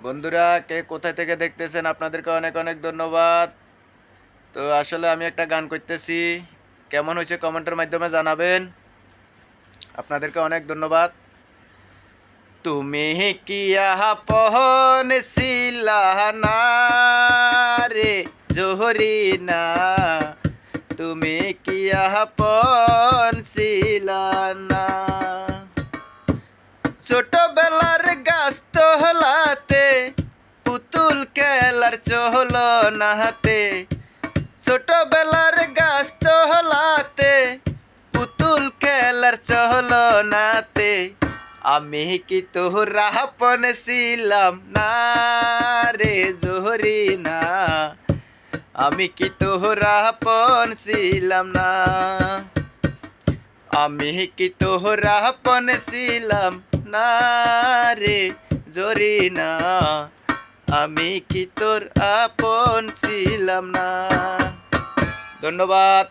বন্ধুরা কে কোথায় থেকে দেখতেছেন আপনাদেরকে অনেক অনেক ধন্যবাদ। তো আসলে আমি একটা গান করতেছি, কেমন হয়েছে কমেন্টের মাধ্যমে জানাবেন। আপনাদেরকে অনেক ধন্যবাদ। তুমি কি আপন ছিলা না রে জোহরি না, তুমি কি আপন ছিলা না। ছোটবেলার গাছ তোলাতে পুতুল খেলার চহল নাহাতে, ছোটবেলার গাছ তোলাতে পুতুল খেলার চহল নাতে, আমি কি তোরা আপন ছিলাম না রে জোহরি না, আমি কি তোরা আপন ছিলাম না, আমি কি তোরা আপন ছিলাম না রে জরি না, আমি কি তোর আপন ছিলাম না। ধন্যবাদ।